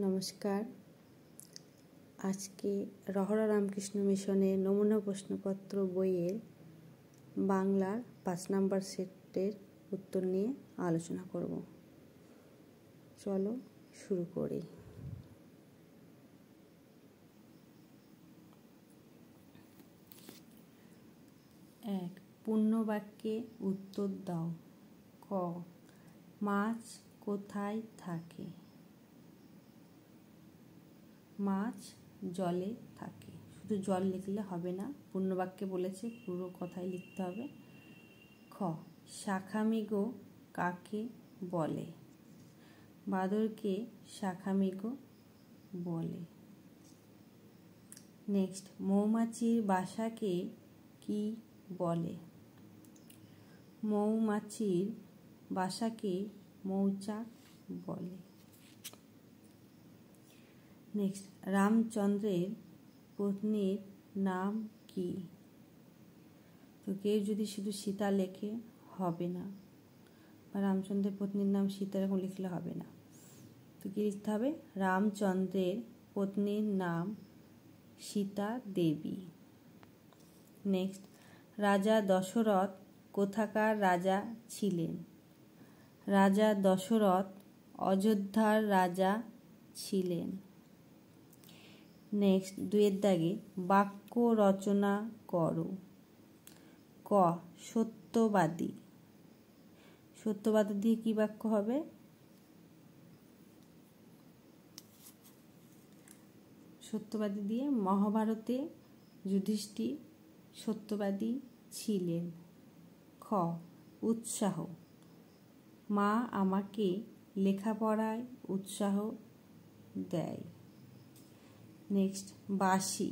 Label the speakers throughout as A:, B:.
A: নমস্কার। আজকে রহরা রামকৃষ্ণ মিশনের নমুনা প্রশ্নপত্র বইয়ের বাংলার 5 নম্বর সেটের উত্তর নিয়ে আলোচনা করব। চলো শুরু করি। এক, পূর্ণ বাক্যে উত্তর দাও। ক, মাছ কোথায় থাকে? মাছ জলে থাকে। শুধু জল লিখলে হবে না, পূর্ণ বাক্যে বলেছে, পুরো কথাই লিখতে হবে। খ, শাখামৃগ কাকে বলে? বাদরকে শাখামৃগ বলে। নেক্সট, মৌমাছির বাসাকে কি বলে? মৌমাছির বাসাকে মৌচাক বলে। নেক্সট, রামচন্দ্রের পত্নীর নাম কি? তো কেউ যদি শুধু সীতা লেখে হবে না, বা রামচন্দ্রের পত্নীর নাম সীতা এরকম লিখলে হবে না। তো কি লিখতে হবে? রামচন্দ্রের পত্নীর নাম সীতা দেবী। নেক্সট, রাজা দশরথ কোথাকার রাজা ছিলেন? রাজা দশরথ অযোধ্যার রাজা ছিলেন। নেক্সট, 2 দাগে বাক্য রচনা করো। ক, সত্যবাদী। সত্যবাদী দিয়ে কি বাক্য হবে? সত্যবাদী দিয়ে মহাভারতে যুধিষ্ঠির সত্যবাদী ছিলেন। খ, উৎসাহ। মা আমাকে লেখাপড়ায় উৎসাহ দেয়। নেক্সট, বাঁশি।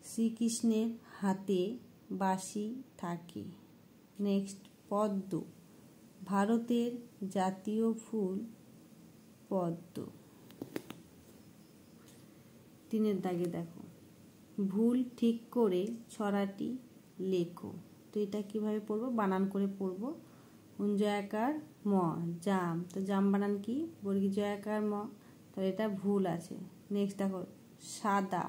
A: শ্রীকৃষ্ণের হাতে বাঁশি থাকে। নেক্সট, পদ্ম। ভারতের জাতীয় ফুল পদ্ম। 3 দাগে দেখো, ভুল ঠিক করে ছড়াটি লেখো। তো এটা কিভাবে পড়বো? বানান করে পড়বো। উঞ্জয়াকার ম, জাম। তো জাম বানান কি? বর্গীজয়াকার ম। তো এটা ভুল আছে। নেক্সট দেখো, সাদা।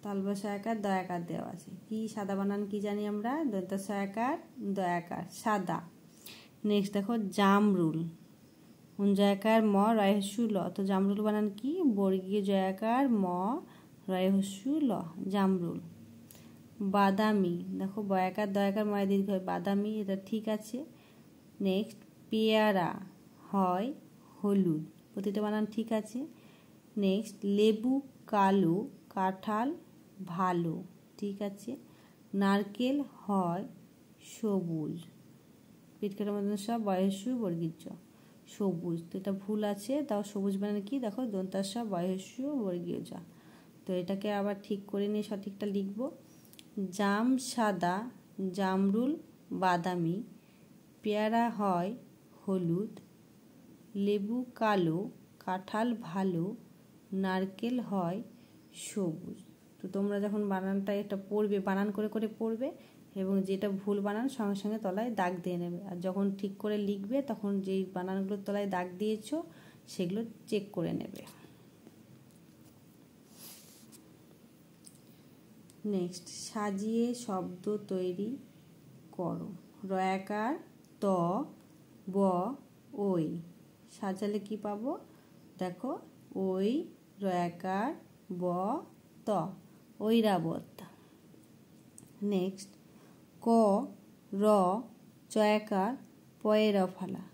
A: তালবসায়াকার দয়াকার দেওয়া আছে। কি সাদা বানান কি জানি আমরা? দন্তস্বয়াকার দয়াকার, সাদা। নেক্সট দেখো, জামরুল। উঞ্জয়াকার ম, রয়হস্যু ল। তো জামরুল বানান কি? বর্গীয় জয়াকার ম, রয়হস্যু ল, জামরুল। বাদামি। দেখো, বয়াকার দয়াকার ময় দীর্ঘ হয়, বাদামি, এটা ঠিক আছে। নেক্সট, পেয়ারা হয় হলুদ। প্রতিটা বানান ঠিক আছে। নেক্সট, লেবু কালো, কাঁঠাল ভালো, ঠিক আছে। নারকেল হয় সবুজ। পিটকাটার মধ্যে সব বয়স্য বর্গীজ সবুজ। তো এটা ভুল আছে। তাও সবুজ বানান কি? দেখো, দন্তাস্য বয়স্য বর্গীয় যা। তো এটাকে আবার ঠিক করে নিয়ে সঠিকটা লিখব। জাম সাদা, জামরুল বাদামি, পেয়ারা হয় হলুদ, লেবু কালো, কাঁঠাল ভালো, নারকেল হয় সবুজ। তো তোমরা যখন বানানটা এটা পড়বে, বানান করে করে পড়বে, এবং যেটা ভুল বানান সঙ্গে সঙ্গে তলায় দাগ দিয়ে নেবে। আর যখন ঠিক করে লিখবে তখন যেই বানানগুলোর তলায় দাগ দিয়েছো সেগুলো চেক করে নেবে। নেক্সট, সাজিয়ে শব্দ তৈরি করো। রয়াকার ত, ব, ওই। সাজালে কি পাবো? দেখো, ওই, রয়াকার ব, ত, ঐরাবত। নেক্সট, ক, র, চয়াকার পয়েরফালা।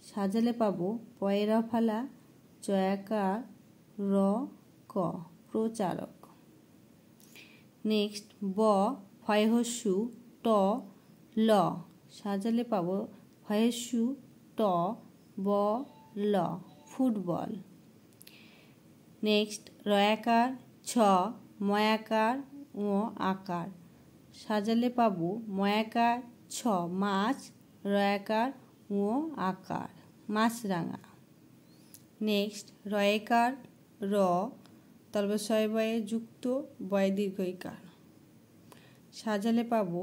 A: সাজালে পাবো পয়েরফালা, চয়াকার র, ক, প্রচারক। নেক্সট, ব, ফয়হস্যু ট, ল। সাজালে পাবো ফয়হস্যু ট, ব, ল, ফুটবল। নেক্সট, রয়াকার ছ, ময়াকার ও আকার। সাজালে পাবো ময়াকার ছ, মাছ, রয়াকার ও আকার, মাছরাঙা। নেক্সট, রয়েকার র, তলবশয় বয়ে যুক্ত বয় দীর্ঘইকার। সাজালে পাবো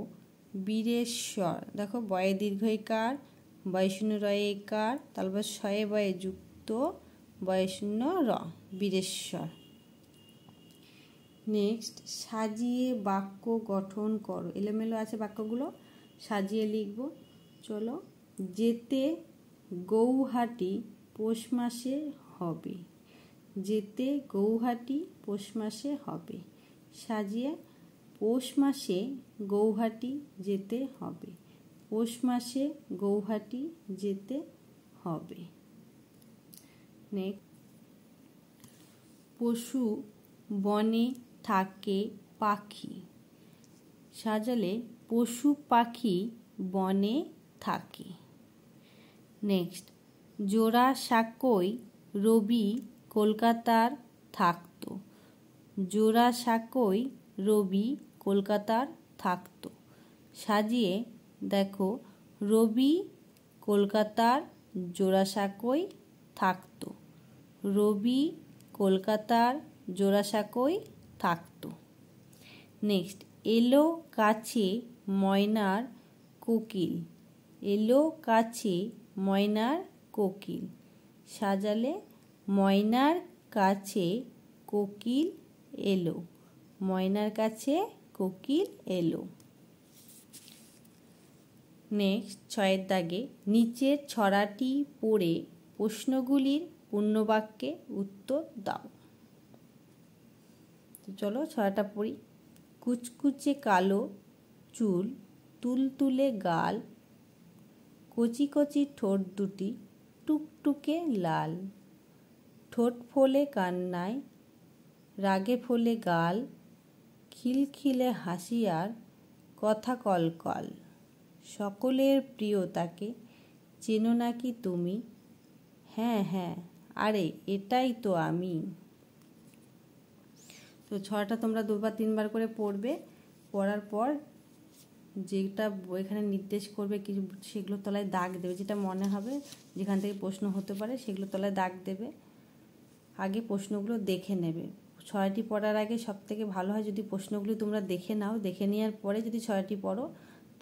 A: বীরেশ্বর। দেখো, বয়ে দীর্ঘইকার, বয়শূন্য রয়েকার, তলবশয়ে বয়ে যুক্ত বয়শূন্য র, বীরেশ্বর। নেক্সট, সাজিয়ে বাক্য গঠন করো। এলোমেলো আছে বাক্যগুলো, সাজিয়ে লিখব। চলো, যেতে গৌহাটি পৌষ মাসে হবে। যেতে গৌহাটি পৌষ মাসে হবে। সাজিয়ে পৌষ মাসে গৌহাটি যেতে হবে। পৌষ মাসে গৌহাটি যেতে হবে। নেক্সট, পশু বনে থাকে পাখি। সাজালে পশু পাখি বনে থাকে। নেক্সট, জোড়াসাঁকোয় রবি কলকাতার থাকতো। জোড়াসাঁকোয় রবি কলকাতার থাকতো। সাজিয়ে দেখো, রবি কলকাতার জোড়াসাঁকোয় থাকতো। রবি কলকাতার জোড়াসাঁকোয় থাকতো। নেক্সট, এলো কাছে ময়নার কোকিল। এলো কাছে ময়নার কোকিল। সাজালে ময়নার কাছে কোকিল এলো। ময়নার কাছে কোকিল এলো। নেক্সট, 6 দাগে নিচের ছড়াটি পড়ে প্রশ্নগুলির পূর্ণবাক্যে উত্তর দাও। তো চলো ছড়াটা পড়ি। কুচকুচে কালো চুল, তুলতুলে গাল, কচি কচি ঠোঁট দুটি টুকটুকে লাল। ঠোঁট ফোলে কান্নায়, রাগে ফোলে গাল, খিলখিলে হাসি আর কথা কলকল। সকলের প্রিয় তাকে, চেনো নাকি তুমি? হ্যাঁ হ্যাঁ, আরে এটাই তো আমি। তো ছড়াটা তোমরা 2 বা 3 বার করে পড়বে। পড়ার পর যেটা এখানে নির্দেশ করবে কিছু, সেগুলো তলায় দাগ দেবে। যেটা মনে হবে যেখান থেকে প্রশ্ন হতে পারে সেগুলো তলায় দাগ দেবে। আগে প্রশ্নগুলো দেখে নেবে। ছড়াটি পড়ার আগে সব থেকে ভালো হয় যদি প্রশ্নগুলি তোমরা দেখে নাও। দেখে নেওয়ার পরে যদি ছড়াটি পড়ো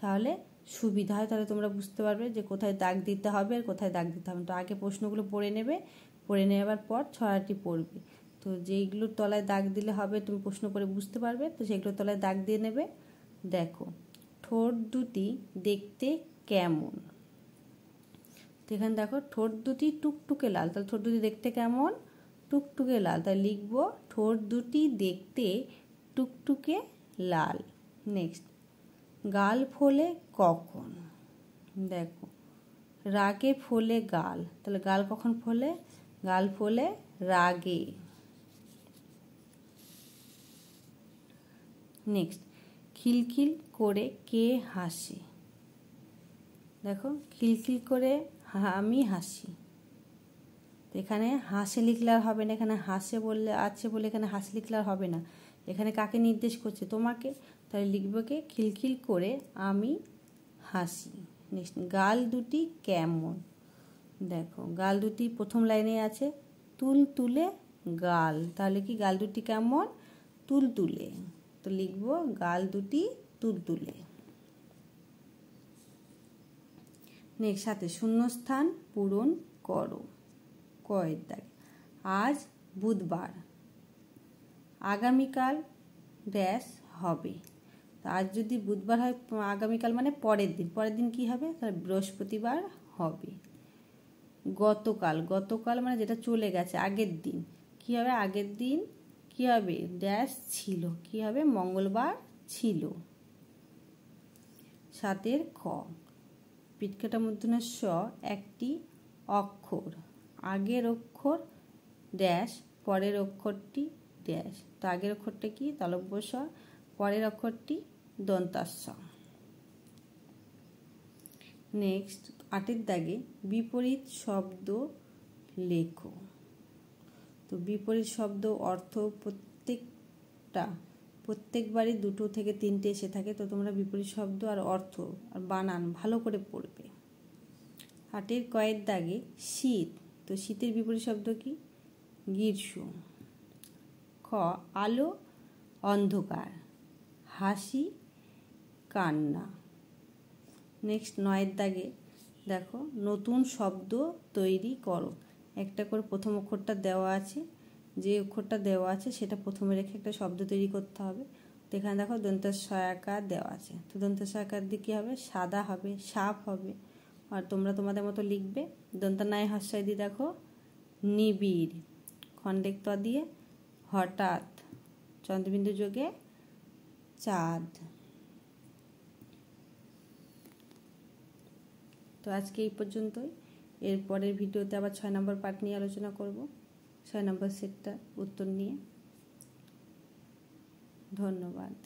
A: তাহলে সুবিধা হয়, তাহলে তোমরা বুঝতে পারবে যে কোথায় দাগ দিতে হবে আর কোথায় দাগ দিতে হবে। তো আগে প্রশ্নগুলো পড়ে নেবে, পড়ে নেওয়ার পর ছড়াটি পড়বে। তো যেইগুলোর তলায় দাগ দিলে হবে তুমি প্রশ্ন করে বুঝতে পারবে, তো সেগুলোর তলায় দাগ দিয়ে নেবে। দেখো, ঠোঁট দুটি দেখতে কেমন। তো এখানে দেখো ঠোঁট দুটি টুকটুকে লাল, তাহলে ঠোঁট দুটি দেখতে কেমন? টুকটুকে লাল। তাহলে লিখবো ঠোঁট দুটি দেখতে টুকটুকে লাল। নেক্সট, গাল ফোলে কখন। দেখো, রাগে ফোলে গাল, তাহলে গাল কখন ফোলে? গাল ফোলে রাগে। নেক্সট, খিলখিল করে কে হাসে। দেখো, খিলখিল করে আমি হাসি। এখানে হাসে লিখলে আর হবে না, এখানে হাসে বললে আছে বলে এখানে হাসি লিখলে আর হবে না। এখানে কাকে নির্দেশ করছে? তোমাকে। তাহলে লিখবে কে? খিলখিল করে আমি হাসি। নেক্সট, গাল দুটি কেমন। দেখো, গাল দুটি প্রথম লাইনে আছে তুলতুলে গাল, তাহলে কি গাল দুটি কেমন? তুলতুলে। তো লিখবো গাল দুটি তুলতুলে। নেক্সট, সাথে শূন্যস্থান পূরণ করো। কয়ের দাগে, আজ বুধবার, আগামীকাল ড্যাশ হবে। আজ যদি বুধবার হয়, আগামীকাল মানে পরের দিন। পরের দিন কি হবে? তাহলে বৃহস্পতিবার হবে। গতকাল, গতকাল মানে যেটা চলে গেছে, আগের দিন কি হবে? আগের দিন কি হবে? ড্যাশ ছিল, কি হবে? মঙ্গলবার ছিল। 7 খ, পিটকাটা মূর্ধন্য স একটি অক্ষর, আগের অক্ষর ড্যাশ, পরের অক্ষরটি ড্যাশ। তো আগের অক্ষরটা কি? তালব্য স, পরের অক্ষরটি দন্তাস্স। নেক্সট, 8 দাগে বিপরীত শব্দ লেখো। তো বিপরীত শব্দ অর্থ প্রত্যেকবারই 2 থেকে 3টে এসে থাকে। তো তোমরা বিপরীত শব্দ আর অর্থ আর বানান ভালো করে পড়বে। 8 কয়ের দাগে শীত, তো শীতের বিপরীত শব্দ কি? গ্রীষ্ম। খ, আলো অন্ধকার, হাসি কান্না। নেক্সট 9 দাগে দেখো নতুন শব্দ তৈরি করো।
B: একটা করে প্রথম অক্ষরটা দেওয়া আছে, যে অক্ষরটা দেওয়া আছে সেটা প্রথমে রেখে একটা শব্দ তৈরি করতে হবে। তো এখানে দেখো দন্তের দেওয়া আছে, তো দন্তের দিয়ে কী হবে, সাদা হবে, সাপ হবে। আর তোমরা তোমাদের মতো লিখবে। দন্তানায় হস্যই দিয়ে দেখো নিবিড়, খণ্ডেক ত দিয়ে হঠাৎ, চন্দ্রবিন্দু যোগে চাঁদ। তো আজকে এই পর্যন্তই। এর পরের ভিডিওতে আবার 6 নম্বর পার্ট নিয়ে আলোচনা করব, 6 নম্বর সেটটা উত্তর নিয়ে। ধন্যবাদ।